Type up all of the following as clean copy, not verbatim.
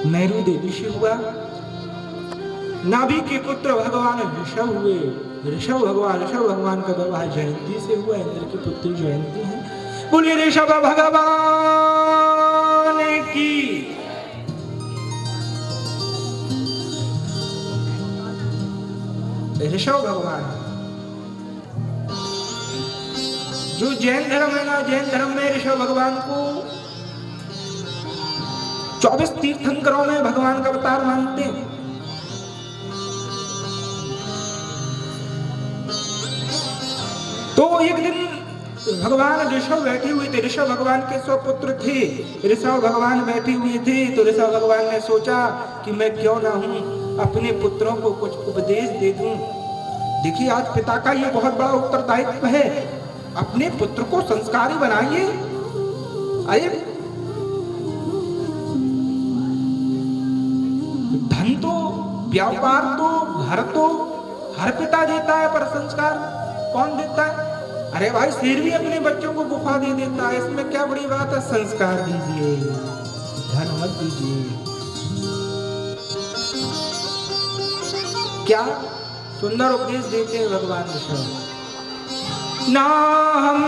मेरू देवी से हुआ। नाभि के पुत्र भगवान ऋषभ हुए। ऋषभ भगवान का विवाह जयंती से हुआ। इंद्र की पुत्री जयंती है। बोलिए ऋषभ भगवान की। ऋषभ भगवान जो जैन धर्म है ना, जैन धर्म में ऋषभ भगवान को 24 तीर्थंकरों में भगवान का अवतार मानते हैं। तो एक दिन भगवान ऋषभ बैठे हुए थे। ऋषभ भगवान के 100 पुत्र थे। ऋषभ भगवान बैठे हुए थे तो ऋषभ भगवान ने सोचा कि मैं क्यों ना हूं अपने पुत्रों को कुछ उपदेश दे दूं। देखिए आज पिता का ये बहुत बड़ा उत्तरदायित्व है, अपने पुत्र को संस्कारी बनाइए। अरे धन तो, व्यापार तो, घर तो हर पिता देता है, पर संस्कार कौन देता है? अरे भाई शेर भी अपने बच्चों को गुफा दे देता है, इसमें क्या बड़ी बात है? संस्कार दीजिए, धन मत दीजिए। क्या सुंदर उपदेश देते हैं भगवान ऋषभ। ना हम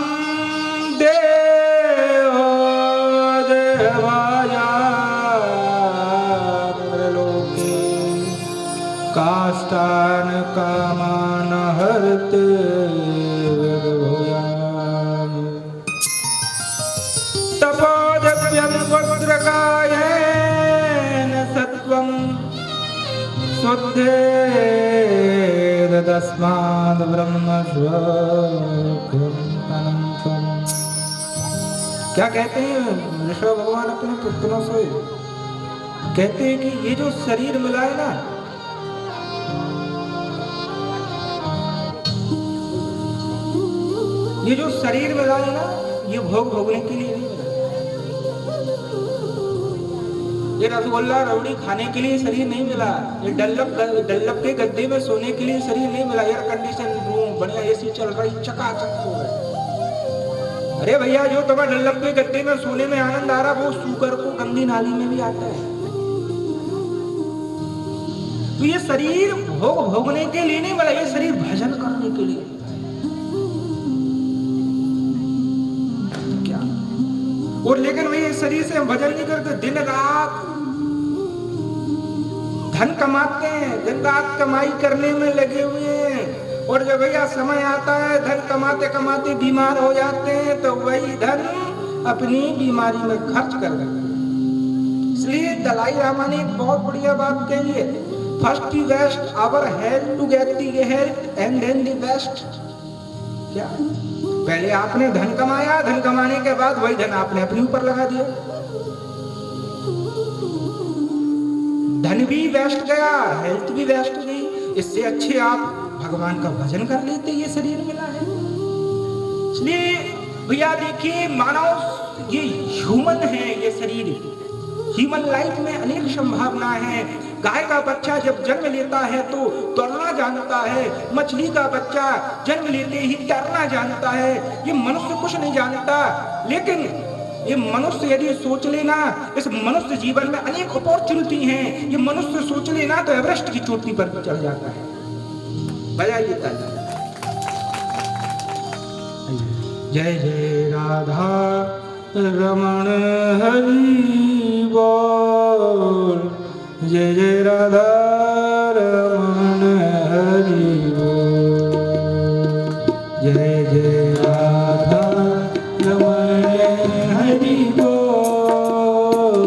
देव देवाया लोके काष्ठान कामान हरते तपोदव्यं वज्रकायेन सत्वं शुद्धेन तस्माद् ब्रह्मस्वरूपम् अनन्तम्। क्या कहते हैं ऋषभ भगवान अपने पुत्रों से? कहते हैं कि ये जो शरीर मिला है ना, ये जो शरीर मिला है ना, ये भोग भोगने के लिए नहीं मिला। ये रसगुल्ला रबड़ी खाने के लिए शरीर नहीं मिला। ये डल्लप के गद्दे में सोने के लिए शरीर नहीं मिला। एयर कंडीशन रूम, बढ़िया एसी चल रही, चकाचक हो रहा है। अरे भैया जो तुम्हें डल्लप के गद्दे में सोने में आनंद आ रहा, वो शुगर को गंदी नाली में भी आता है। तो ये शरीर भोग भोगने के लिए नहीं मिला, ये शरीर भजन करने के लिए। क्या और लेकिन वही इस शरीर से हम भजन नहीं करते, दिन रात धन कमाते हैं, दिन रात कमाई करने में लगे हुए हैं। और जब भैया समय आता है धन कमाते कमाते बीमार हो जाते हैं, तो वही धन अपनी बीमारी में खर्च कर देते हैं। इसलिए दलाई लामा ने एक बहुत बढ़िया बात कही है, first the best our health to get the health and then the best. क्या पहले आपने धन कमाया, धन कमाने के बाद वही धन आपने अपने ऊपर लगा दिया। धन भी वेस्ट गया, हेल्थ भी वेस्ट गई। इससे अच्छे आप भगवान का भजन कर लेते, ये शरीर मिला है। इसलिए भैया देखिए, मानव ये ह्यूमन है, ये शरीर ह्यूमन लाइफ में अनेक संभावना है। गाय का बच्चा जब जन्म लेता है तो दौड़ना जानता है, मछली का बच्चा जन्म लेते ही तैरना जानता है। ये मनुष्य कुछ नहीं जानता, लेकिन ये मनुष्य यदि सोच लेना, इस मनुष्य जीवन में अनेक अपॉर्चुनिटी हैं। ये मनुष्य सोच लेना तो एवरेस्ट की चोटी पर भी चढ़ जाता है। बजाइए ताली। जय जय राधा रमण हरि बोल, जय जय राधा रमण हरि बोल, जय जय राधा रमण हरि बोल,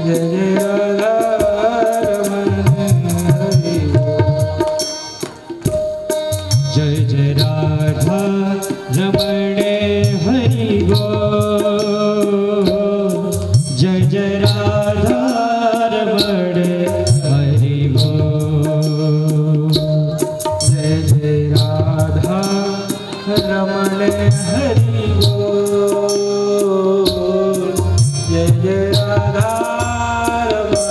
जय जय राधा रमण हरि बोल, जय जय राधा रमण हरि बोल, जय जय राधा रमण हरि बोल, जय जय राधा रमण हरि बोल, जय जय राधा रमण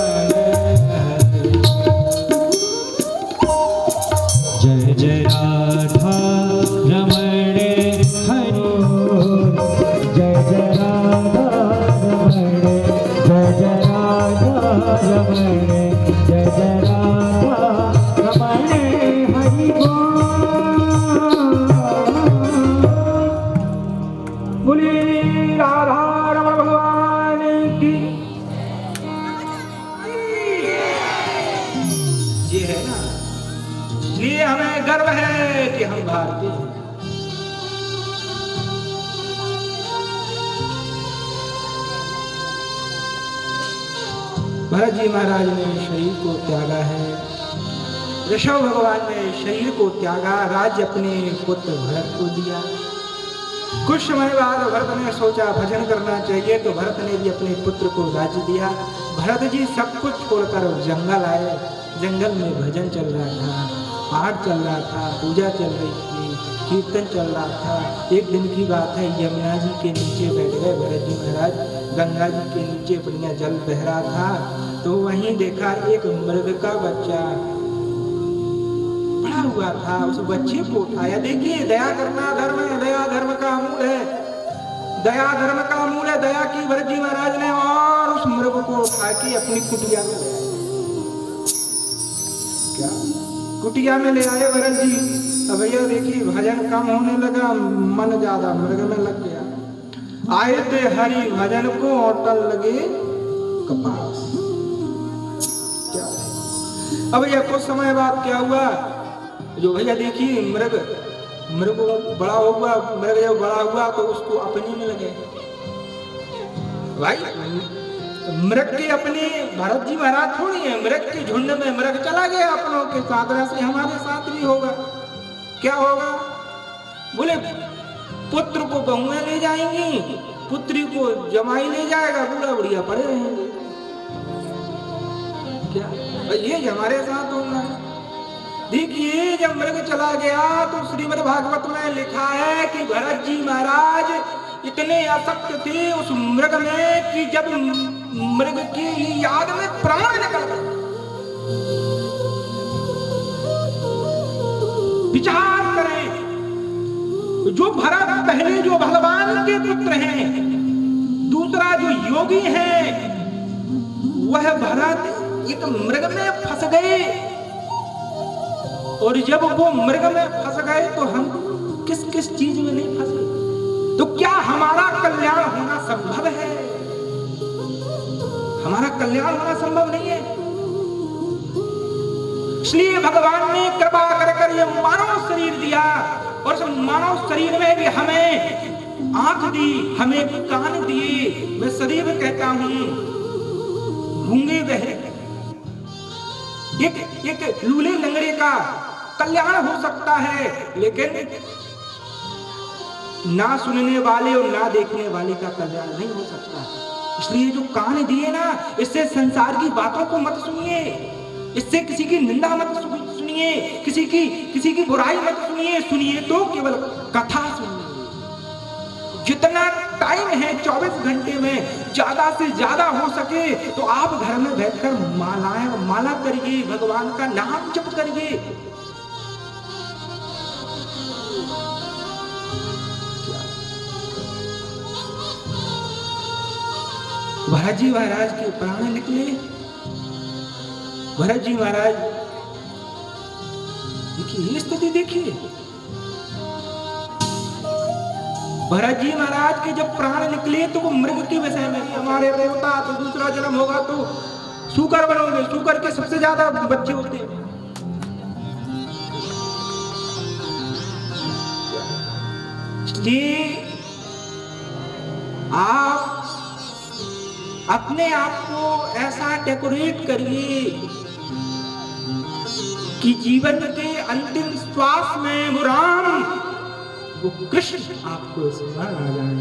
हरि बोल, जय जय राधा रमण हरि बोल, जय जय राधा रमण, जय जय राधा रमण जय जय राधा रमण हरि बोली राधा रमण भगवान की। ये है ना, इसलिए हमें गर्व है कि हम भारतीय हैं। भरत जी महाराज ने शरीर को त्यागा है, ऋषभ भगवान ने शरीर को त्यागा, राज्य अपने पुत्र भरत को दिया। कुछ समय बाद भरत ने सोचा भजन करना चाहिए, तो भरत ने भी अपने पुत्र को राज्य दिया। भरत जी सब कुछ छोड़कर जंगल आए। जंगल में भजन चल रहा था, पाठ चल रहा था, पूजा चल रही थी, कीर्तन चल रहा था। एक दिन की बात है, यमुना जी के नीचे बैठ गए भरत जी महाराज। गंगा जी के नीचे बढ़िया जल बह रहा था, तो वहीं देखा एक मृग का बच्चा पड़ा हुआ था। उस बच्चे को उठाया। देखिए, दया करना धर्म है, दया धर्म का मूल है, दया धर्म का मूल है। दया की भरत जी महाराज ने, और उस मृग को उठा के अपनी कुटिया में ले आए। क्या कुटिया में ले आए भरत जी? अब भैया देखिए, भजन कम होने लगा, मन ज्यादा मृग में लग गया। आए थे हरि भजन को, अटल लगे कपास। क्या अब भैया कुछ समय बाद क्या हुआ, जो भैया देखिए मृग बड़ा हुआ। मृग जब बड़ा हुआ तो उसको अपने में लगे भाई। मृग के अपने भरत जी महाराज थोड़ी है, मृग के झुंड में मृग चला गया अपनों के साथ। ऐसे हमारे साथ भी होगा। क्या होगा? बोले पुत्र को बहुएं ले जाएंगी, पुत्री को जमाई ले जाएगा, बूढ़ा बुढ़िया पड़े रहेंगे। क्या भाई ये हमारे साथ होगा? देखिए, जब मृग चला गया तो श्रीमद् भागवत में लिखा है कि भरत जी महाराज इतने आसक्त थे उस मृग में कि जब मृग की याद में प्राण निकल गए। विचार करें, जो भरत पहले जो भगवान के पुत्र हैं, दूसरा जो योगी है, वह भरत एक मृग में फंस गए। और जब वो मृग में फंस गए तो हम किस किस चीज में नहीं फंसे? तो क्या हमारा कल्याण होना संभव है? हमारा कल्याण होना संभव नहीं है। इसलिए भगवान ने कृपा कर ये मानव शरीर दिया, और उस मानव शरीर में भी हमें आंख दी, हमें कान दिए। मैं सदैव कहता हूं, गूंगे बहरे एक लूले लंगड़े का कल्याण हो सकता है, लेकिन ना सुनने वाले और ना देखने वाले का कल्याण नहीं हो सकता। इसलिए जो कान दिए ना, इससे संसार की बातों को मत सुनिए, इससे किसी की निंदा मत सुनिए, किसी की बुराई मत सुनिए। सुनिए तो केवल कथा सुनिए। जितना टाइम है 24 घंटे में ज्यादा से ज्यादा हो सके तो आप घर में बैठकर माला करिए, भगवान का नाम जप करिए। भरत जी महाराज के प्राण निकले। भरत जी महाराज देखिए, ये स्थिति देखिए। भरत जी महाराज के जब प्राण निकले तो वो मृग के विषय में, हमारे देवता तो दूसरा जन्म होगा तो सूकर बनोगे, सूकर के सबसे ज्यादा बच्चे होते हैं। आप अपने आप को ऐसा डेकोरेट करिए कि जीवन के अंतिम श्वास में वो राम, वो कृष्ण आपको स्मरण आ जाए,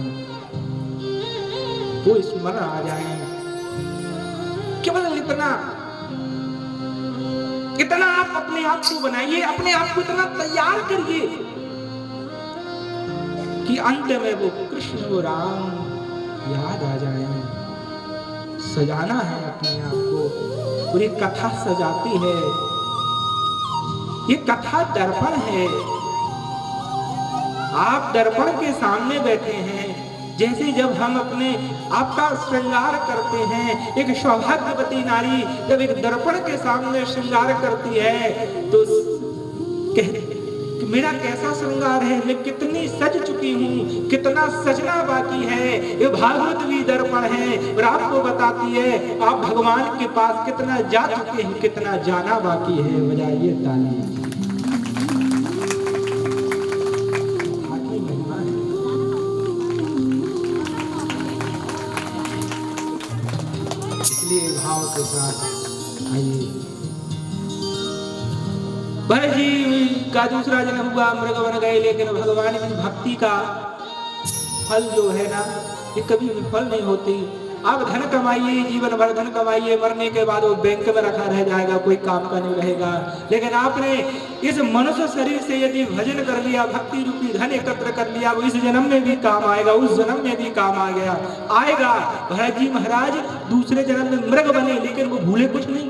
वो स्मरण आ जाए। केवल इतना आप अपने आप को बनाइए, अपने आप को इतना तैयार करिए कि अंत में वो कृष्ण, वो राम याद आ जाए। सजाना है अपने आप को। पूरी कथा सजाती है। ये कथा दर्पण है। आप दर्पण के सामने बैठे हैं, जैसे जब हम अपने आपका श्रृंगार करते हैं, एक सौभाग्यवती नारी जब एक दर्पण के सामने श्रृंगार करती है तो मेरा कैसा श्रृंगार है, मैं कितनी सज चुकी हूँ, कितना सजना बाकी है। ये भागवत भी दर्पण है और आपको बताती है आप भगवान के पास कितना जा चुके हैं, कितना जाना बाकी है। बजाइए ताली। इसलिए भाव के साथ आइए। भरत जी का दूसरा जन्म हुआ, मृग बन गए, लेकिन भगवान की भक्ति का फल जो है ना, ये कभी विफल नहीं होती। आप धन कमाइए, जीवन भर धन कमाइए, मरने के बाद वो बैंक में रखा रह जाएगा, कोई काम का नहीं रहेगा। लेकिन आपने इस मनुष्य शरीर से यदि भजन कर लिया, भक्ति रूपी धन एकत्र कर लिया, वो इस जन्म में भी काम आएगा, उस जन्म में भी काम आ गया आएगा। भरत जी महाराज दूसरे जन्म में मृग बने, लेकिन वो भूले कुछ नहीं,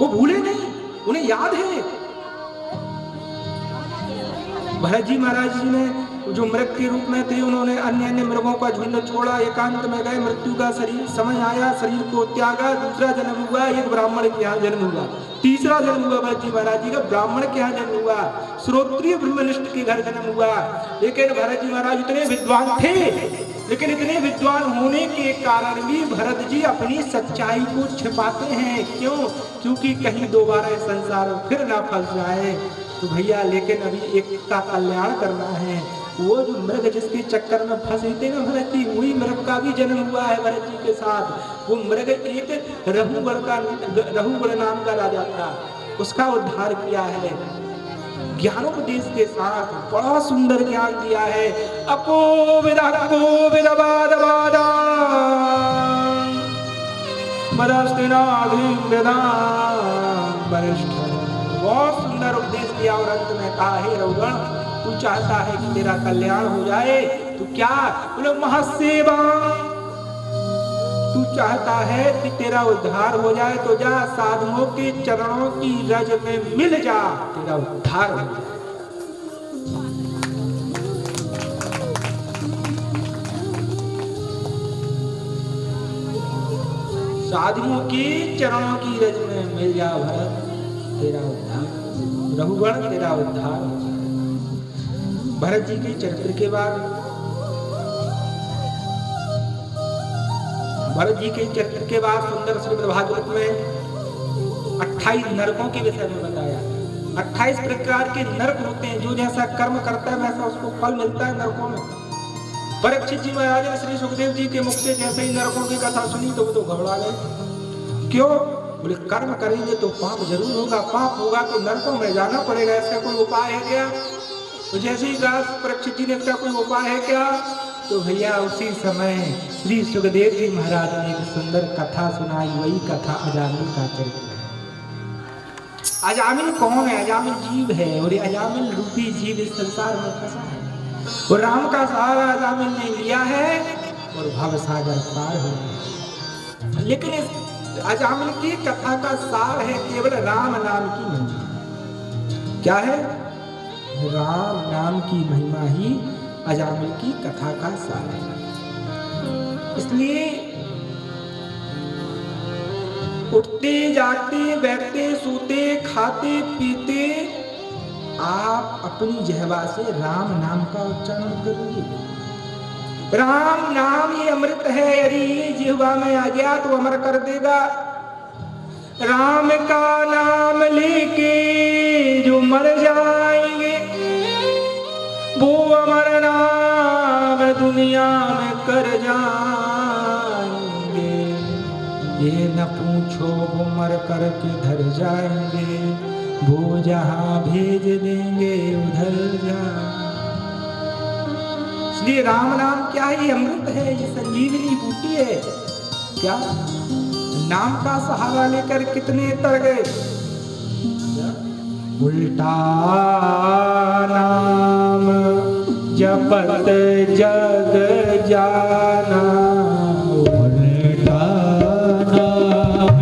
वो भूले नहीं, उन्हें याद है। भरत जी महाराज जी ने जो मृग के रूप में थे, उन्होंने अन्य अन्य मृगों का झुंड छोड़ा, एकांत में गए, मृत्यु का शरीर समय आया, शरीर को त्यागा, दूसरा जन्म हुआ, एक ब्राह्मण के यहाँ जन्म हुआ, तीसरा जन्म हुआ भरत जी महाराज जी का ब्राह्मण के यहाँ जन्म हुआ, श्रोत्रिय ब्रह्मनिष्ठ के घर जन्म हुआ। लेकिन भरत जी महाराज इतने विद्वान थे, लेकिन इतने विद्वान होने के कारण भी भरत जी अपनी सच्चाई को छिपाते हैं। क्यों? क्योंकि कहीं दोबारा इस संसार में फिर ना फंस जाए। तो भैया लेकिन अभी एक का कल्याण करना है। वो जो मृग जिसके चक्कर में फंसे थे ना भरत जी, वही मृग का भी जन्म हुआ है भरत जी के साथ। वो मृग एक रघुगण नाम का राजा था, उसका उद्धार किया है ज्ञानोपदेश के साथ, बड़ा सुंदर ज्ञान दिया है। अपो विदा बहुत सुंदर उपदेश दिया और अंत में कहा, हे रघुगण, तू चाहता है कि तेरा कल्याण हो जाए तो क्या? बोले महासेवा, तू चाहता है कि तेरा उद्धार हो जाए तो जा साधुओं के चरणों की रज में मिल जा, तेरा उद्धार हो जाए। साधुओं के चरणों की रज में मिल जा भरत, तेरा उद्धार, रघुगण तेरा उद्धार हो जाए। भरत जी के चरित्र के बाद, भरत जी के चरित्र के बाद सुंदर श्रीमद् भागवत में 28 नरकों के विषय में बताया। 28 प्रकार के नरक होते हैं, जो जैसा कर्म करता है वैसा उसको फल मिलता है नरकों में। परीक्षित जी महाराज ने श्री सुखदेव जी के मुख से जैसे ही नरकों की कथा सुनी तो वो तो घबरा गए। क्यों? बोले कर्म करेंगे तो पाप जरूर होगा, पाप होगा तो नरकों में जाना पड़ेगा, ऐसा कोई उपाय है क्या? तो जैसे ही कहा परीक्षित जी ने, इसका कोई उपाय है क्या? तो भैया उसी समय श्री सुखदेव जी महाराज ने एक सुंदर कथा सुनाई। वही कथा अजामिल का चरित्र है। अजामिल कौन है? अजामिल जीव है, और ये अजामिल रूपी जीव इस संसार में फंसा है, और राम का सहारा अजामिल ने लिया है और भव सागर पार हो गया। लेकिन इस अजामिल की कथा का सार है केवल राम नाम की महिमा। क्या है? राम नाम की महिमा ही अजामिल की कथा का सार है। इसलिए उठते जागते बैठते सोते खाते पीते आप अपनी जिह्वा से राम नाम का उच्चारण करिए। राम नाम ये अमृत है, यदि जिह्वा में आ गया तो अमर कर देगा। राम का नाम लेके जो मर जाएंगे वो अमर नाम दुनिया में कर जाएंगे। ये न पूछो वो मर कर किधर जाएंगे, वो जहां भेज देंगे उधर जा। इसलिए राम नाम क्या है? ये अमृत है, ये संजीवनी बूटी है। क्या नाम का सहारा लेकर कितने तर गए। उल्टा नाम जपत जग जाना, उल्टा नाम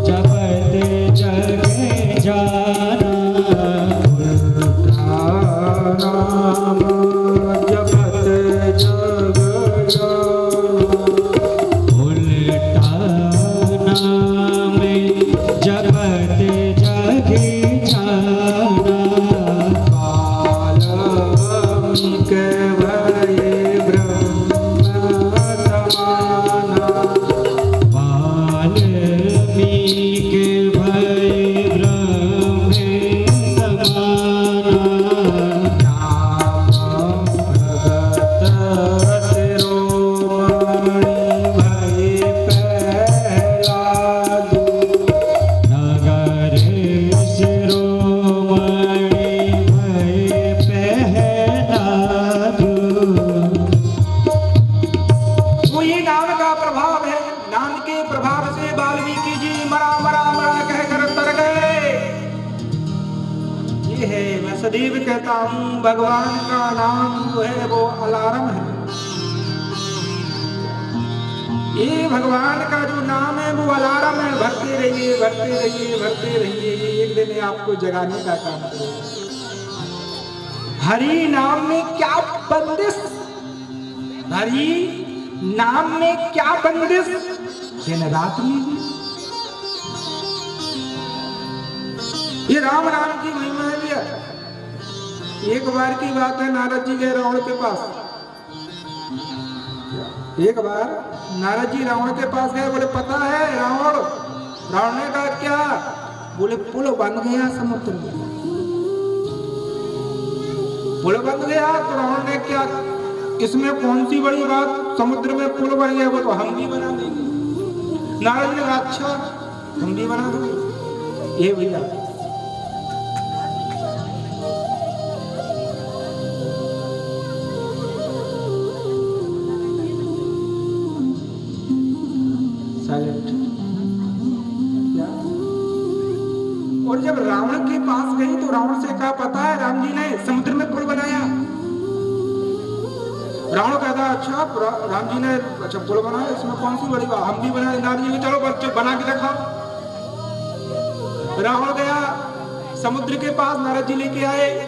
जपत जग जाना, उल्टा नाम जपत जग भाव से वाल्मीकि जी मरा मरा मरा कहकर तर गए। ये है, मैं सदैव कहता हूं, भगवान का नाम जो है वो अलार्म है। ये भगवान का जो नाम है वो अलार्म है। भरते रहिए भरते रहिए भरते रहिए, ये एक दिन आपको जगाने का काम करेगा। हरि नाम में क्या बंदिश, हरि नाम में क्या बंदिश, दिन रात लीजिए। ये राम नाम की महिमा है भैया। एक बार की बात है, नारद जी गए रावण के पास। एक बार नारद जी रावण के पास गए, बोले पता है रावण? रावण ने कहा क्या? बोले पुल बन गया समुद्र में। पुल बन गया तो रावण ने क्या, इसमें कौन सी बड़ी बात, समुद्र में पुल बन गया, वो तो हम भी बना देंगे। नारद ने कहा अच्छा हम भी बना देंगे। ये भैया क्या? और जब रावण के पास गई तो रावण से कहा पता है राम जी ने समुद्र में पुल बनाया। रावण कहता अच्छा राम जी ने अच्छा पुल बनाया, इसमें कौन सी बड़ी बात, हम भी बनाए। नारद जी ने चलो बच्चे बना के दिखाओ। रावण गया समुद्र के पास, नारद जी लेके आए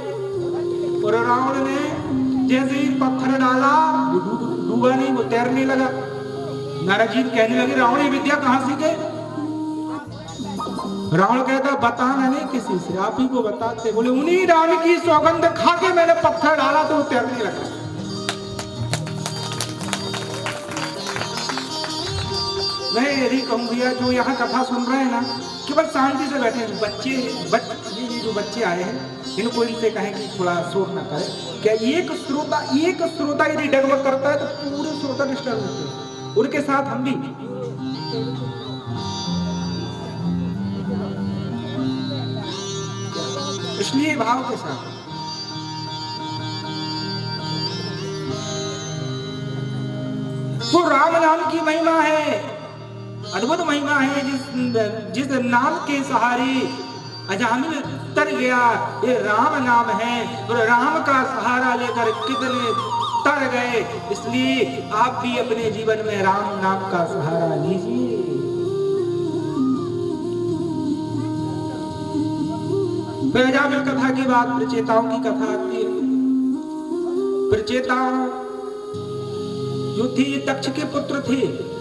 और रावण ने जैसे ही पत्थर डाला डूबा नहीं, वो तैरने लगा। नारद जी कहने लगे रावण ये विद्या कहां सीखे? रावण कहता बताना नहीं किसी से, आप ही को बताते। बोले उन्हीं राम की सौगंध खा के मैंने पत्थर डाला तो वो तैरने लगा। मैं यही कहूँ भैया, जो यहाँ कथा सुन रहे हैं ना, केवल शांति से बैठे। ये जो बच्चे आए हैं इनको इनसे कहें कि थोड़ा शोर ना करें। क्या एक श्रोता यदि डगमग करता है तो पूरे श्रोता डिस्टर्ब होते हैं, उनके साथ हम भी। इसलिए भाव के साथ वो राम नाम की महिमा है, अद्भुत महिमा है। जिस नाम के सहारे अजामिल तर गया, ये राम नाम है। और राम का सहारा लेकर कितने तर गए। इसलिए आप भी अपने जीवन में राम नाम का सहारा लीजिए। फिर अजामिल कथा की बात, प्रचेताओं की कथा आती है। प्रचेताओं जो थे दक्ष के पुत्र थे।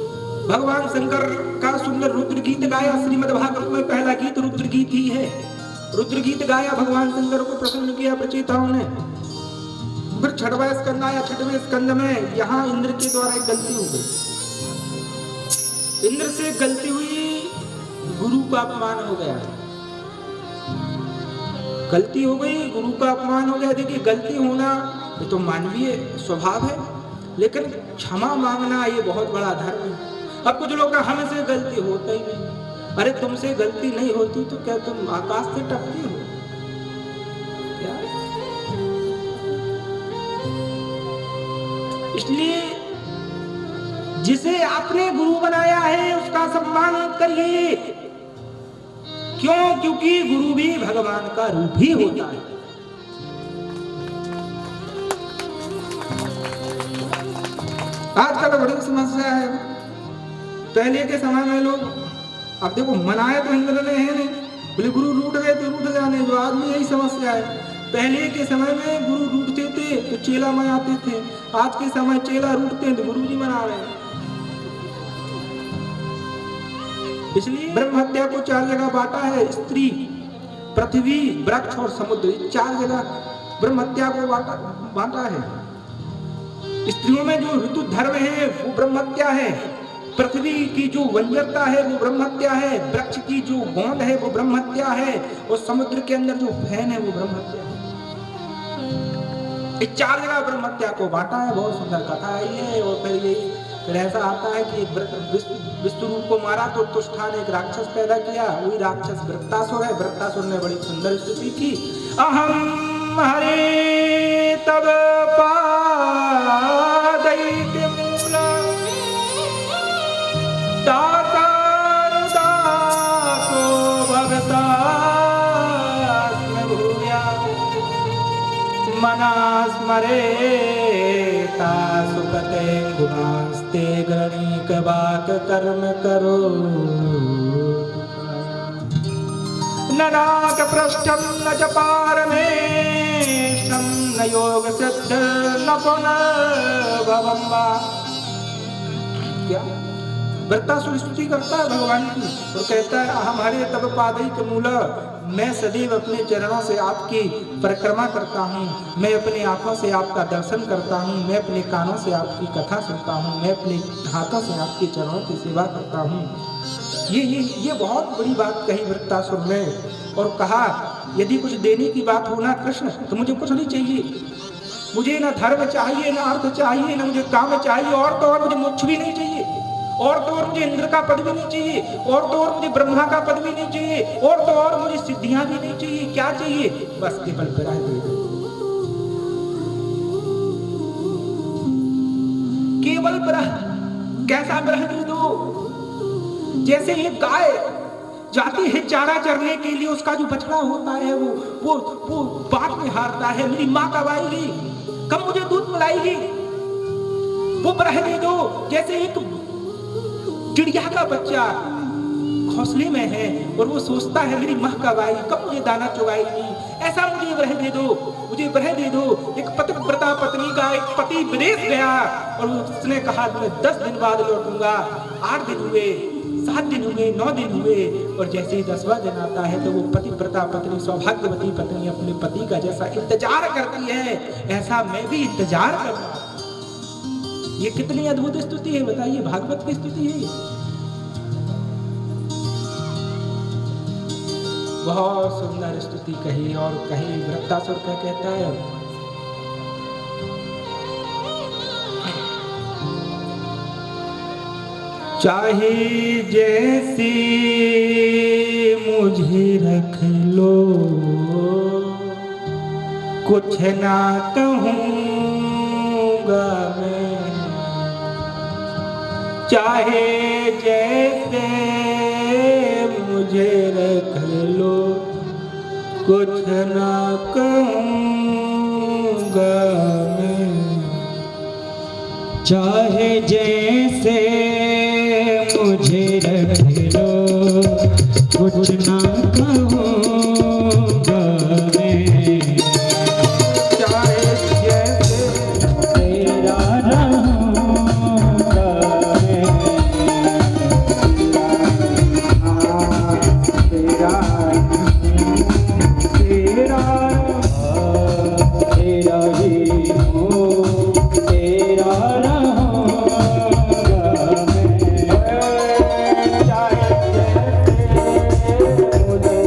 भगवान शंकर का सुंदर रुद्र गीत गाया। श्रीमद् भागवत में पहला गीत रुद्र गीत ही है। रुद्र गीत गाया, भगवान शंकर को प्रसन्न किया प्रचेताओं ने। फिर छठवां स्कंद आया। छठवें स्कंद में यहाँ इंद्र के द्वारा एक गलती हो गई। इंद्र से गलती हुई, गुरु का अपमान हो गया। गलती हो गई, गुरु का अपमान हो गया। देखिए गलती होना ये तो मानवीय स्वभाव है, लेकिन क्षमा मांगना ये बहुत बड़ा धर्म है। अब कुछ लोग हमसे गलती होता ही नहीं। अरे तुमसे गलती नहीं होती तो क्या तुम आकाश से टपके हो क्या? इसलिए जिसे आपने गुरु बनाया है उसका सम्मान करिए। क्यों? क्योंकि गुरु भी भगवान का रूप ही होता है। आजकल बड़ी समस्या है। पहले के समय में लोग, अब देखो मनाया तो इंद्र ने है नहीं, बोले गुरु रूठ गए तो रूठ जाने जो। आदमी यही समस्या है। पहले के समय में गुरु रूठते थे तो चेला मनाते थे। आज के समय चेला रूठते हैं तो गुरु जी मना रहे हैं। इसलिए ब्रह्म हत्या को 4 जगह बांटा है। स्त्री, पृथ्वी, वृक्ष और समुद्र, 4 जगह ब्रह्म हत्या को बांटा है। स्त्रियों में जो ऋतु धर्म है वो ब्रह्म हत्या है। पृथ्वी की जो वंजरता है वो ब्रह्म हत्या है। वृक्ष की जो गोंद है वो ब्रह्म हत्या है। और समुद्र के अंदर जो फैन है वो ब्रह्म हत्या है। 4 जगह ब्रह्म हत्या को बांटा है। बहुत सुंदर कथा है ये। और फिर ऐसा आता है कि विष्णु रूप को मारा तो तुष्टा ने एक राक्षस पैदा किया। वही राक्षस वृत्तासुर है। वृत्तासुर ने बड़ी सुंदर स्तुति की, अहम हरे तब पादैत्य मूला दाता समरेता सुपते गुणास्ते गणिक बात कर्म करो न नाक पृष्ठम न च पारमेष्ठम न योग सिद्ध न पुनर्भवम वा। क्या वृत्तासुर स्तुति करता है भगवान की और कहता है हमारे तब पादई के मूल मैं सदैव अपने चरणों से आपकी परिक्रमा करता हूँ, मैं अपने आंखों से आपका दर्शन करता हूँ, मैं अपने कानों से आपकी कथा सुनता हूँ, मैं अपने हाथों से आपके चरणों की सेवा करता हूँ। ये बहुत बड़ी बात कही वृत्तासुर ने और कहा यदि कुछ देने की बात हो ना कृष्ण तो मुझे कुछ नहीं चाहिए, मुझे ना धर्म चाहिए ना अर्थ चाहिए ना मुझे काम चाहिए और तो और मुझे मोक्ष भी नहीं चाहिए और तो और मुझे इंद्र का पद भी नहीं चाहिए और तो और मुझे ब्रह्मा का पद भी नहीं चाहिए और तो और मुझे सिद्धियां भी नहीं चाहिए। क्या चाहिए? बस केवल विरह दे दो, केवल विरह। कैसा विरह दे दो? जैसे एक गाय जाती है चारा चरने के लिए, उसका जो बछड़ा होता है वो बात में हारता है, मेरी माँ कब आएगी, कब मुझे दूध पिलाएगी, वो विरह दे दो। जैसे एक चिड़िया का बच्चा घोंसले में है और वो सोचता है मेरी माँ कब आएगी, कब मुझे दाना चुगाएगी, ऐसा मुझे विरह दे दो, मुझे विरह दे दो। एक पतिव्रता पत्नी का एक पति विदेश गया और उसने कहा मैं 10 दिन बाद लौटूंगा। 8 दिन हुए, 7 दिन हुए, 9 दिन हुए और जैसे ही 10वां दिन आता है तो वो पतिव्रता पत्नी सौभाग्यवती पत्नी अपने पति का जैसा इंतजार करती है ऐसा मैं भी इंतजार करता। ये कितनी अद्भुत स्तुति है बताइए, भागवत की स्तुति है। बहुत सुंदर स्तुति कही और कही। वृत्तासुर क्या कहता है? चाहे जैसे मुझे रख लो कुछ ना कहूँगा मैं, चाहे जैसे मुझे रख लो कुछ ना कहूँगा मैं, चाहे जैसे मुझे रख लो कुछ ना कहूँगा मैं, चाहे जैसे तेरा रहूँगा मैं, तेरा तेरा तेरा ही हूँ, तेरा रहूँगा मैं, चाहे जैसे मुझे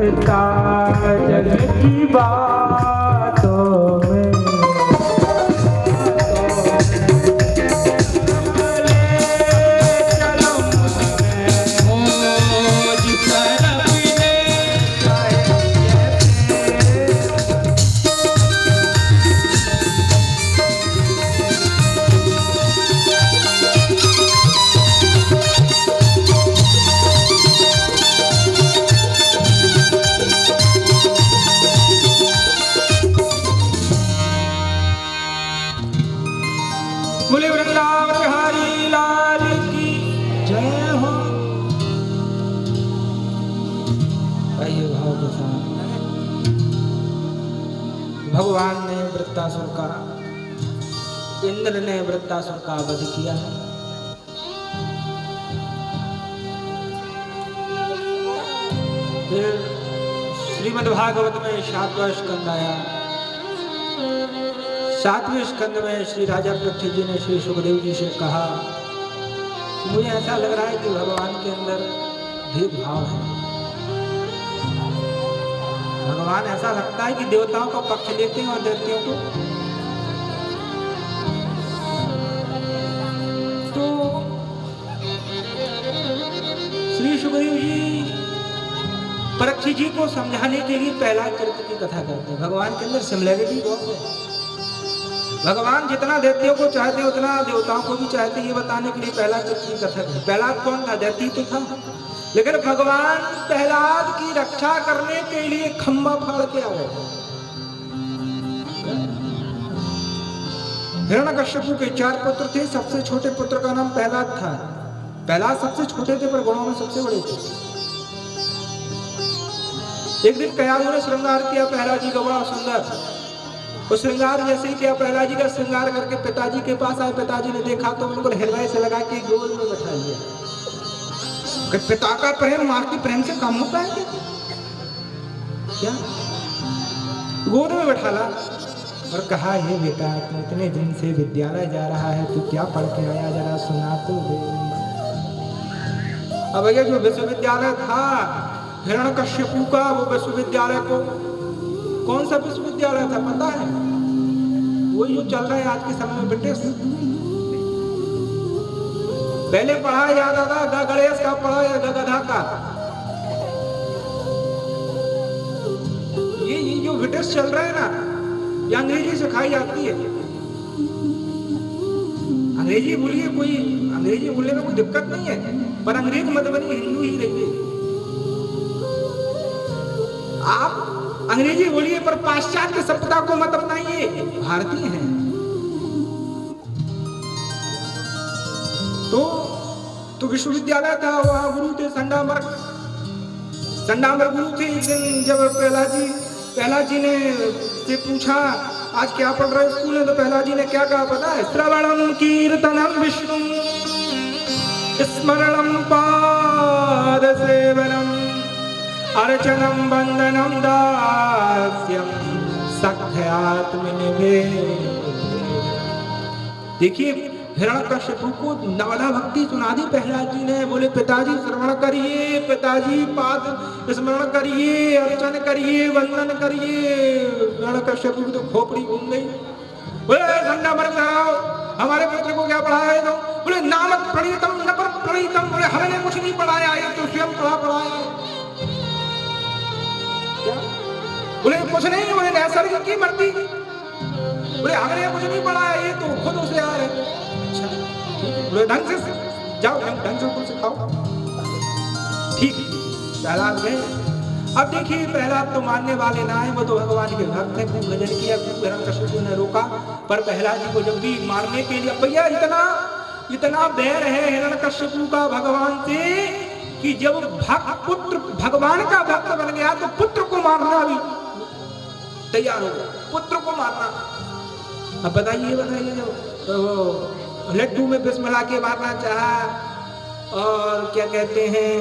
करता जग की बातों में। बोले वृंदावन बिहारी लाल की जय हो। आइए भाव के साथ भगवान ने वृत्तासुर का, इंद्र ने वृत्तासुर का वध किया है। फिर श्रीमद् भागवत में 7वां स्कंद आया। 7वें स्कंद में श्री राजा पृथ्वी जी ने श्री सुखदेव जी से कहा, मुझे ऐसा लग रहा है कि भगवान के अंदर भेदभाव है। भगवान ऐसा लगता है कि देवताओं का पक्ष लेते हैं और दैत्यों को। तो श्री सुखदेव जी परीक्षित जी को समझाने के लिए पहला चरित्र की कथा करते हैं। भगवान के अंदर सिमिलरिटी बहुत है। भगवान जितना दैत्यों को चाहते हैं उतना देवताओं को भी चाहते हैं, ये बताने के लिए पहला चरित्र की कथा है। प्रहलाद कौन था? दैत्य तो था, लेकिन भगवान प्रहलाद की रक्षा करने के लिए खंबा फाड़ के आ गए। हिरण्यकश्यप के 4 पुत्र थे। सबसे छोटे पुत्र का नाम प्रहलाद था। प्रहलाद सबसे छोटे थे पर गुणों में सबसे बड़े थे। एक दिन कयाधु ने श्रृंगार किया प्रहलाद जी का बड़ा सुंदर। उस श्रृंगार जैसे ही किया, प्रहलाद जी का श्रृंगार करके पिताजी के पास आए। पिताजी ने देखा तो उनको हृदय से लगा के गोद में बैठा लिया। पिता का प्रेम मां के प्रेम से कम होता है क्या? गोद में बैठाला और कहा, हे बेटा, तू इतने दिन से विद्यालय जा रहा है, तू क्या पढ़ के आया, जरा सुना तो दे। अब भैया जो विश्वविद्यालय था हिरण्यकश्यपु का, वो विश्वविद्यालय को कौन सा विश्वविद्यालय था पता है? वही जो चल रहा है आज के समय में, ब्रिटिश। पहले पढ़ा याद आता गणेश का, पढ़ा या गधा का। ये जो ब्रिटिश चल रहा है ना, ये अंग्रेजी सिखाई जाती है। अंग्रेजी बोलिए, कोई अंग्रेजी बोलने में कोई दिक्कत नहीं है, पर अंग्रेज मत बनिए, हिंदू ही रहिए। आप अंग्रेजी बोलिए पर पाश्चात्य सभ्यता को मत अपनाइए, भारतीय हैं। तो विश्वविद्यालय था, वहां गुरु थे संडामर गुरु थे। एक दिन जब प्रहलाद जी ने से पूछा, आज क्या पढ़ रहे स्कूल में, तो प्रहलाद जी ने क्या कहा पता है? श्रवणम कीर्तनम विष्णु स्मरणम पाद सेवनम अर्चनम वंदनम दास्यम सख्यात्मनिवेदनम्। देखिए हिरण्यकश्यपु को नवधा भक्ति सुना दी प्रहलाद जी ने। बोले पिताजी श्रवण करिए, पिताजी पाद स्मरण करिए, अर्चन करिए, वंदन करिए। हिरण्यकश्यपु की तो खोपड़ी घूम गई। बोले ठंडा मर जाओ, हमारे पुत्र को क्या पढ़ाया? तो बोले नामक प्रणीतम न पर प्रणीतम। बोले हमने कुछ नहीं पढ़ाया, ये तो स्वयं पढ़ाया। बोले कुछ नहीं, बोले नैसर्गिक की मर्जी। बोले हमने कुछ नहीं पढ़ाया, ये तो खुद उसे आ रहे। अच्छा बोले ढंग से जाओ, ढंग से कुछ सिखाओ। ठीक, प्रहलाद गए। अब देखिए प्रहलाद तो मानने वाले ना है, वो तो भगवान के भक्त हैं। खूब भजन किया, खूब हिरण्यकश्यप ने रोका, पर प्रहलाद जी को जब भी मारने के लिए, भैया इतना बैर है हिरण्यकश्यप का भगवान से कि जब पुत्र भगवान का भक्त बन गया तो पुत्र को मारना भी तैयार हो गया, पुत्र को मारना। अब बताइए जो लड्डू में विष मिला के मारना चाहा, और क्या कहते हैं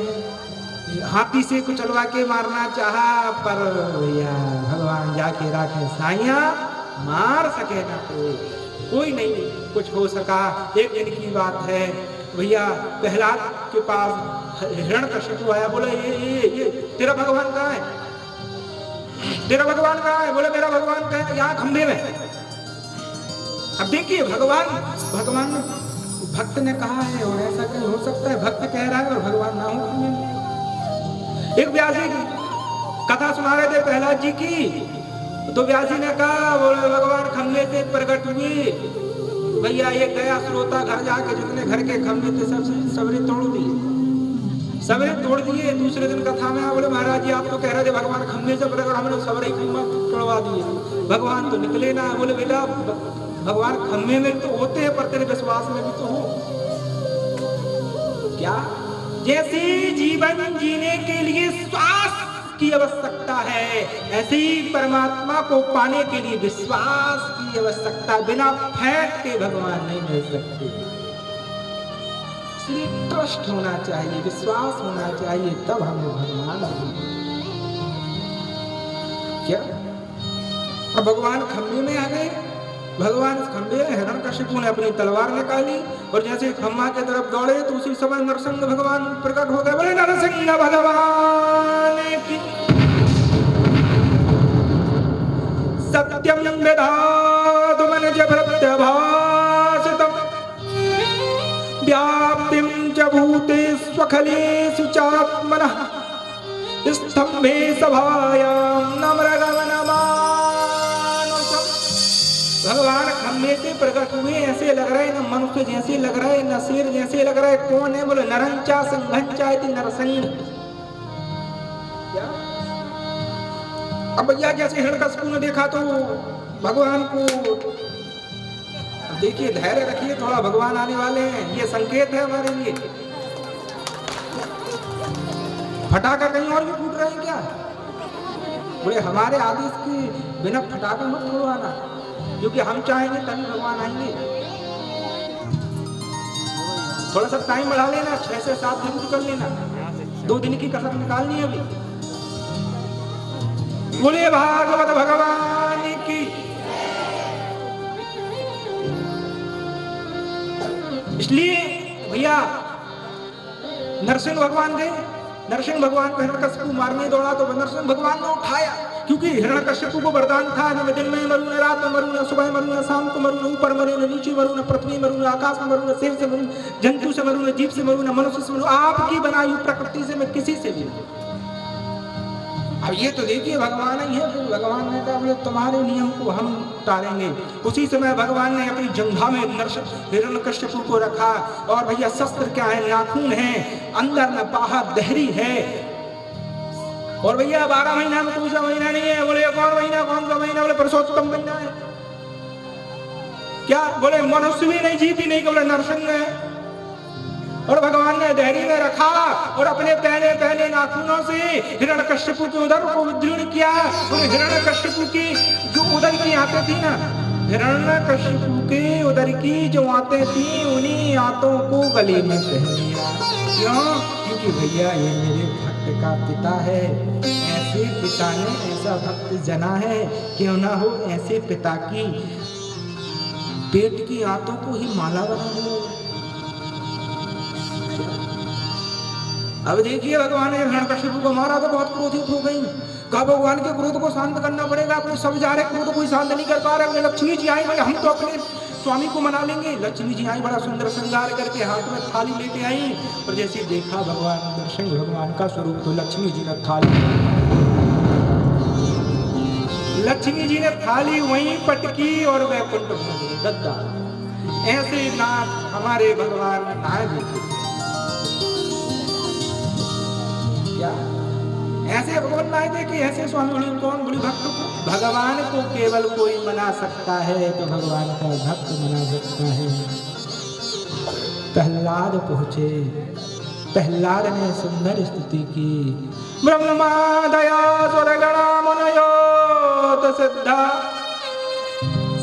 हाथी से कुचलवा के मारना चाहा, पर भैया भगवान जाके राखे साइया, मार सके ना कोई नहीं कुछ हो सका। एक दिन की बात है भैया, प्रहलाद के पास हिरण्यकश्यप आया। बोला ये तेरा भगवान कहाँ है? तेरा भगवान कहाँ है? बोले मेरा भगवान कहाँ है? यहाँ खंभे में। अब देखिए भगवान भक्त ने कहा है और ऐसा कहीं हो सकता है भक्त कह रहा है और भगवान ना हो खंभे में। एक व्यास जी कथा सुना रहे थे प्रहलाद जी की, तो व्यास जी ने कहा बोले भगवान खंभे से प्रकट हुए। भैया ये गया श्रोता घर जाके जितने घर के खंभे थे सब सबरे तोड़ दिए, सबरे तोड़ दिए। दूसरे दिन कथा में बोले महाराज जी आप तो कह रहे थे भगवान खंभे से प्रकट, हमने सबरे खंभा तोड़वा दिए, भगवान तो निकले ना। बोले बेटा भगवान खंभे में तो होते हैं पर तेरे विश्वास में भी तो हो क्या? जैसे जीवन जीने के लिए श्वास की आवश्यकता है, ऐसे ही परमात्मा को पाने के लिए विश्वास की आवश्यकता। बिना फैट के भगवान नहीं मिल सकते, इसलिए ट्रस्ट होना चाहिए, विश्वास होना चाहिए, तब हमें भगवान क्या। अब भगवान खंभे में आ गए। भगवान इस खंभे में हिरण्यकशिपु ने अपनी तलवार निकाली और जैसे खम्मा के तरफ दौड़े तो उसी समय नरसिंह भगवान प्रकट हो गए। बोले नरसिंह भगवान की सत्यम विधातु मनज प्रत्यभासितम व्याप्तिम च भूतेष्वखलेषु चात्मनः स्तंभे सभायां नम्रगमनमानुषम्। भगवान खंभे से प्रकट हुए, ऐसे लग रहा है न मनुष्य जैसे लग रहा है न शेर जैसे लग रहा है। कौन है? बोले नरंचा संघंचा इति नरसिंह। अब भैया जैसे हिरण्यकशिपु ने देखा तो भगवान को, देखिए धैर्य रखिए थोड़ा, भगवान आने वाले हैं, ये संकेत है हमारे लिए। फटाका कहीं और भी फूट रहे हैं क्या? बोले हमारे आदेश के बिना फटाका मत फोड़वाना, क्योंकि हम चाहेंगे तभी भगवान आएंगे। थोड़ा सा टाइम बढ़ा लेना, 6 से 7 दिन की कर लेना, 2 दिन की कसर निकालनी है अभी। बोले भागवत भगवान की। इसलिए भैया नरसिंह भगवान गए, नरसिंह भगवान को हिरण्यकशिपु मारने दौड़ा तो नरसिंह भगवान ने उठाया, क्योंकि हिरण्यकशिपु को वरदान था न दिन में मरूं न रात में मरूं न सुबह मरूं न शाम को मरूं न ऊपर मरूं न नीचे मरूं न पृथ्वी मरूं न आकाश में मरूं न शेर से मरूं जंतु से मरूं न जीव से मरूं न मनुष्य से मरूं, आपकी बनाई हुई प्रकृति से मैं किसी से भी। अब ये तो देखिए भगवान ही है। फिर भगवान ने कहा बोले तुम्हारे नियम को हम टालेंगे। उसी समय भगवान ने अपनी जंघा में हिरण्यकशिपु को रखा और भैया शस्त्र क्या है? नाखून है, अंदर न बाहर दहरी है। और भैया 12 महीना में दूसरा महीना नहीं है। बोले कौन महीना? कौन सा महीना? बोले पुरुषोत्तम महीना है। क्या? बोले मनुष्य भी नहीं, जीव भी नहीं, बोले नरसिंह है। और भगवान ने दहरी में रखा और अपने पहले पहले नाखूनों से हिरण्यकशिपु के उदर को विदीर्ण किया। बोले हिरण्यकशिपु की जो उदर की आंतें थी ना, हिरण्यकशिपु के उदर की जो आंतें थी, उन्हीं आंतों को गले में पहन लिया। क्यों? क्योंकि भैया ये मेरे भक्त का पिता है। ऐसे पिता ने ऐसा भक्त जना है, क्यों ना हो ऐसे पिता की पेट की आंतों को ही माला बना दिया। अब देखिए भगवान ने हिरण्यकशिपु को मारा तो बहुत क्रोधित हो गई। कहा भगवान के क्रोध को शांत करना पड़ेगा, अपने सब जा रहे क्रोध को शांत नहीं कर पा रहे। लक्ष्मी जी आई, बोले हम तो अपने स्वामी को मना लेंगे। लक्ष्मी जी आई, बड़ा सुंदर श्रृंगार करके हाथ में थाली लेके आई और जैसे देखा भगवान नरसिंह भगवान का स्वरूप तो लक्ष्मी जी ने थाली वहीं पटकी और वैकुंठ में गद्दा। ऐसे नाथ हमारे भगवान आए देखे क्या? ऐसे भगवान आए देखे, ऐसे स्वामी बड़ी कौन बड़ी भक्त को। भगवान को केवल कोई मना सकता है तो भगवान का भक्त मना सकता है। प्रहलाद पहुंचे, प्रहलाद ने सुंदर स्तुति की। ब्रह्मा दया स्वर्गणा मुनयो सिद्धा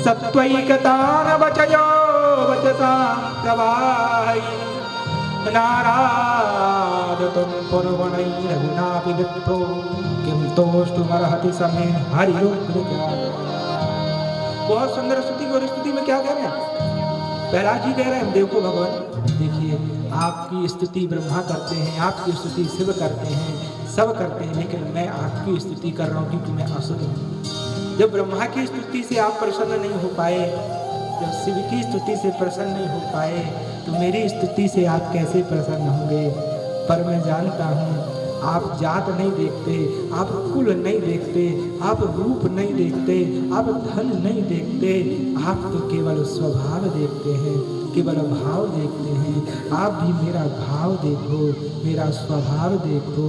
सत्वैकतान बचयो वचसा प्रवाहि नाराद तुम पुरवणै रघुनापि विप्रो किम तोष्टुमर्हति समे हरिरुग्र। बहुत सुंदर स्तुति। और स्तुति में क्या कह रहे हैं? प्रहलाद जी कह रहे हैं देखो भगवान, देखिए आपकी स्तुति ब्रह्मा करते हैं, आपकी स्तुति शिव करते हैं, सब करते हैं, लेकिन मैं आपकी स्तुति कर रहा हूँ क्योंकि मैं असुर हूँ। जब ब्रह्मा की स्तुति से आप प्रसन्न नहीं हो पाए, जब शिव की स्तुति से प्रसन्न नहीं हो पाए, तो मेरी स्तुति से आप कैसे प्रसन्न होंगे। पर मैं जानता हूँ आप जात नहीं देखते, आप कुल नहीं देखते, आप रूप नहीं देखते, आप धन नहीं देखते, आप तो केवल स्वभाव देखते हैं, केवल भाव देखते हैं। आप भी मेरा भाव देखो, मेरा स्वभाव देखो।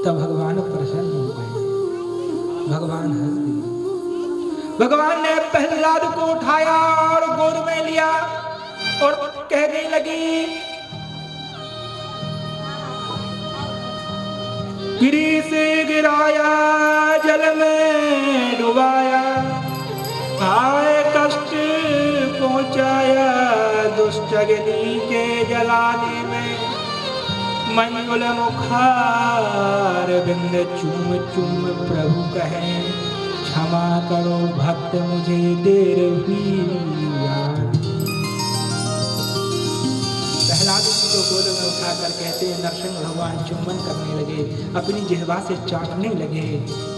तब भगवान प्रसन्न हो गए, भगवान हंस दिए। भगवान ने प्रहलाद को उठाया और गोद में लिया और कहने लगी, गिरी से गिराया जल में डुबाया, आए कष्ट पहुंचाया दुष्ट अग्नि के जलाने में, मंगल मुखार बिंद चूम चूम प्रभु कहे, क्षमा करो भक्त मुझे देर हुई याद। प्रहलाद जी को गोद में उठाकर कहते हैं, नरसिंह भगवान चुम्बन करने लगे, अपनी जिह्वा से चाटने लगे।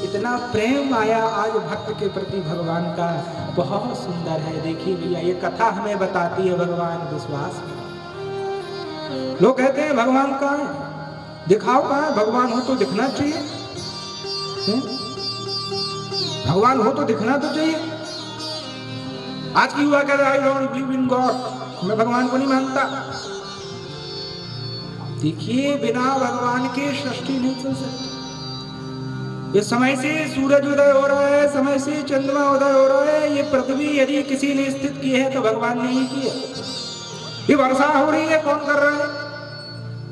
इतना प्रेम आया आज भक्त के प्रति भगवान का, बहुत सुंदर है। देखिए भैया, ये कथा हमें बताती है भगवान विश्वास में। लोग कहते हैं भगवान कहाँ है, दिखाओ कहाँ है, भगवान हो तो दिखना चाहिए, भगवान हो तो दिखना तो चाहिए। आज की युवा कह रहा है I don't believe in God, मैं भगवान को नहीं मानता। देखिए बिना भगवान के सृष्टि नहीं चल सकती। इस समय से सूरज उदय हो रहा है, समय से चंद्रमा उदय हो रहा है, ये पृथ्वी यदि किसी ने स्थित की है तो भगवान ने ही की है। ये वर्षा हो रही है, कौन कर रहा है।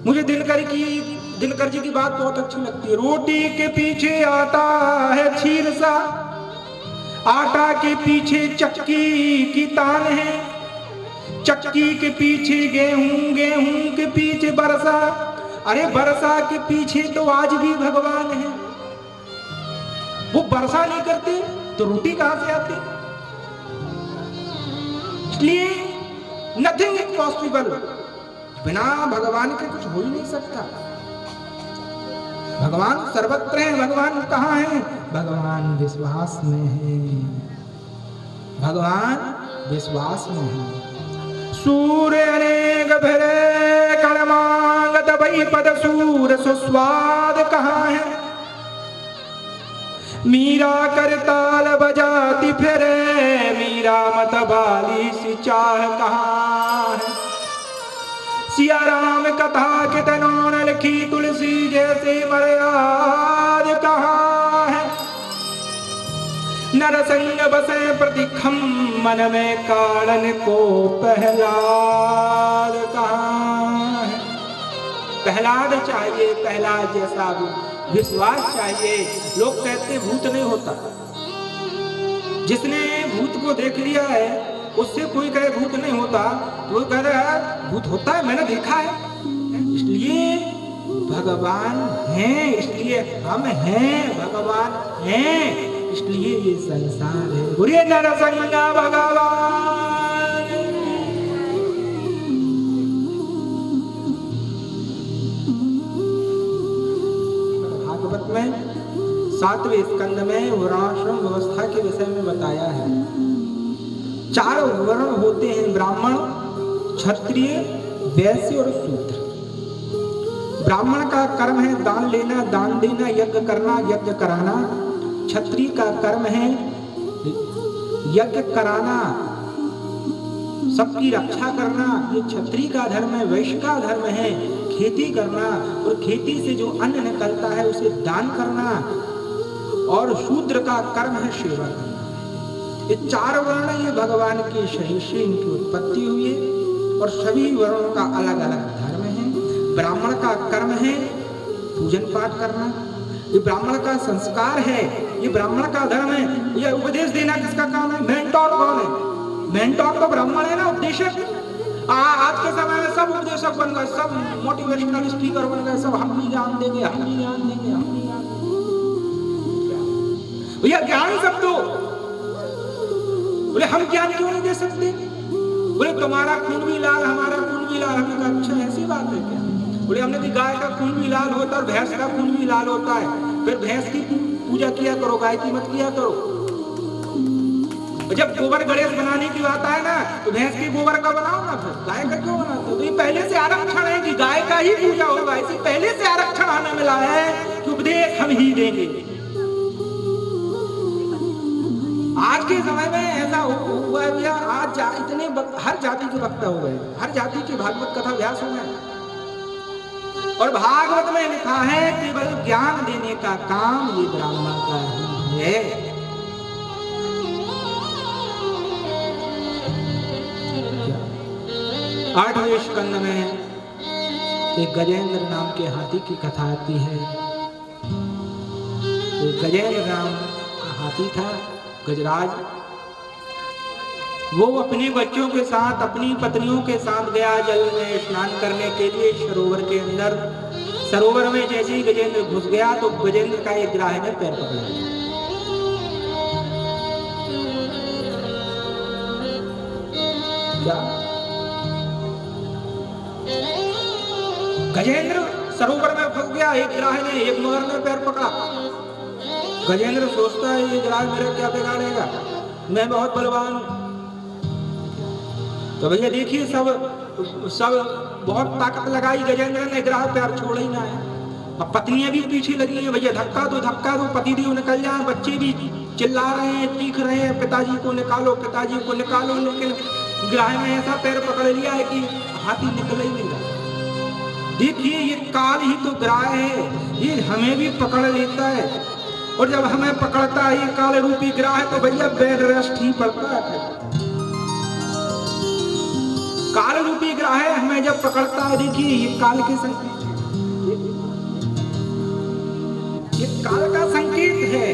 मुझे दिनकर जी की बात बहुत अच्छी लगती है। रोटी के पीछे आटा है छीन सा, आटा के पीछे चक्की की तान है, चक्की के पीछे गेहूं, गेहूं के पीछे बरसा, अरे बरसा के पीछे तो आज भी भगवान है। वो बरसा नहीं करते तो रोटी कहां से आती। इसलिए नथिंग इज पॉसिबल, बिना भगवान के कुछ हो ही नहीं सकता। भगवान सर्वत्र है। भगवान कहाँ है, भगवान विश्वास में है, भगवान विश्वास में है। सूर्य अनेक भरे कड़मांगत भई पद सूर सुस्वाद कहाँ है, मीरा कर ताल बजाती फिरे, मीरा मत बाली सी चाह कहाँ है। सिया राम कथा कितनों ने लिखी, तुलसी जैसे मर्याद कहाँ है। नरसंग बसे प्रतिखम मन में कालन को प्रहलाद कहाँ है। प्रहलाद चाहिए, प्रहलाद जैसा विश्वास चाहिए। लोग कहते भूत नहीं होता, जिसने भूत को देख लिया है उससे कोई कहे भूत नहीं होता, वो कह रहा है भूत होता है, मैंने देखा है। इसलिए भगवान हैं, इसलिए हम हैं, भगवान हैं, इसलिए ये संसार है। बुरे नरसंग भगवान। भागवत में 7वें स्कंद में वर्णाश्रम व्यवस्था के विषय में बताया है। 4 वर्ण होते हैं, ब्राह्मण, क्षत्रिय, वैश्य और शूद्र। ब्राह्मण का कर्म है दान लेना, दान देना, यज्ञ करना, यज्ञ कराना। क्षत्रिय का कर्म है यज्ञ कराना, सबकी रक्षा करना, ये क्षत्रिय का धर्म है। वैश्य का धर्म है खेती करना, और खेती से जो अन्न निकलता है उसे दान करना। और शूद्र का कर्म है सेवा करना। ये 4 वर्ण ये भगवान के शरीर से इनकी उत्पत्ति हुई है, और सभी वर्णों का अलग अलग धर्म है। ब्राह्मण का कर्म है पूजन पाठ करना, ये ब्राह्मण का संस्कार है, ये ब्राह्मण का धर्म है। ये उपदेश देना किसका काम है, मेंटोर कौन है, मेंटोर तो ब्राह्मण है ना, उपदेशक। आज के समय में सब उपदेशक बन गए, सब मोटिवेशनल स्पीकर बन गए, सब हम भी ज्ञान देंगे, हम भी ज्ञान देंगे, हम भी ज्ञान देंगे। भैया ज्ञान सब दो, बोले हम ज्ञान क्यों नहीं दे सकते? बोले तुम्हारा खून भी लाल, हमारा खून भी लाल। हमने कहा अच्छा ऐसी बात है क्या? बोले हमने कहा गाय का खून भी लाल होता है और भैंस का खून भी लाल होता है, फिर भैंस की पूजा किया करो, गाय की मत किया करो। जब गोबर गणेश बनाने की बात आए ना तो भैंस के गोबर का बनाओ ना, फिर गाय का क्यों बनाते हो? तो ये पहले से आरक्षण है कि गाय का ही पूजा होगा, इसे पहले से आरक्षण हमें मिला है कि उपदेश हम ही देंगे। आज के समय में ऐसा हुआ है भैया, आज इतने हर जाति के वक्ता हो गए, हर जाति के भागवत कथा व्यास हो गए, और भागवत में लिखा है केवल ज्ञान देने का काम ये ब्राह्मण का ही है। 8वें स्कंद में एक गजेंद्र नाम के हाथी की कथा आती है। एक गजेंद्र नाम का हाथी था, गजराज। वो अपने बच्चों के साथ, अपनी पत्नियों के साथ गया जल में स्नान करने के लिए सरोवर के अंदर। सरोवर में जैसे ही गजेंद्र घुस गया तो गजेंद्र का एक ग्राह ने पैर पकड़ लिया। क्या गजेंद्र सरोवर में फंस गया, एक ग्राह ने, एक मगर ने पैर पकड़ा। गजेंद्र सोचता है ये ग्राह मेरा क्या बिगाड़ेगा, मैं बहुत बलवान हूं। तो भैया देखिए सब बहुत ताकत लगाई गजेंद्र ने, ग्राह पैर छोड़ ही ना है। अब पत्नियां भी पीछे लगी हैं, भैया धक्का दो पतिदेव निकल जाए। बच्चे भी चिल्ला रहे हैं, चीख रहे हैं पिताजी को निकालो, पिताजी को निकालो, लेकिन ग्राह में ऐसा पैर पकड़ लिया है कि हाथी निकल ही नहीं रहा। देखिए ये काल ही तो ग्राह है, ये हमें भी पकड़ लेता है, और जब हमें पकड़ता है ये काल रूपी ग्राह है तो भैया बेड रेस्ट ही पड़ता है। काल रूपी ग्राह है, हमें जब पकड़ता है, देखिए ये काल के संकेत है, ये काल का संकेत है।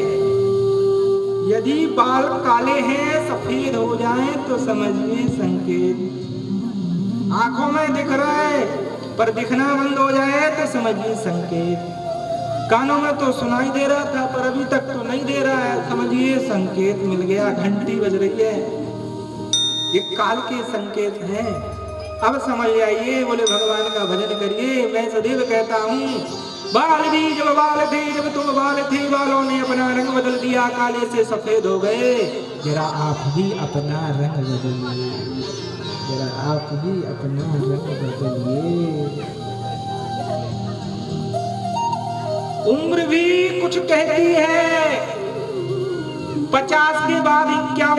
यदि बाल काले हैं, सफेद हो जाएं तो समझिए संकेत। आंखों में दिख रहा है पर दिखना बंद हो जाए तो समझिए संकेत। कानों में तो सुनाई दे रहा था पर अभी तक तो नहीं दे रहा है, समझिए संकेत मिल गया, घंटी बज रही है, ये काल के संकेत हैं। अब समझ जाइए, बोले भगवान का भजन करिए। मैं सदैव कहता हूँ बाल भी जब बाल थे, जब तुम बाल थे, बालों ने अपना रंग बदल दिया, काले से सफेद हो गए। जरा आप भी अपना रंग बदलिए, जरा आप भी अपना रंग बदलिए। उम्र भी कुछ कहती है, 50 के बाद 51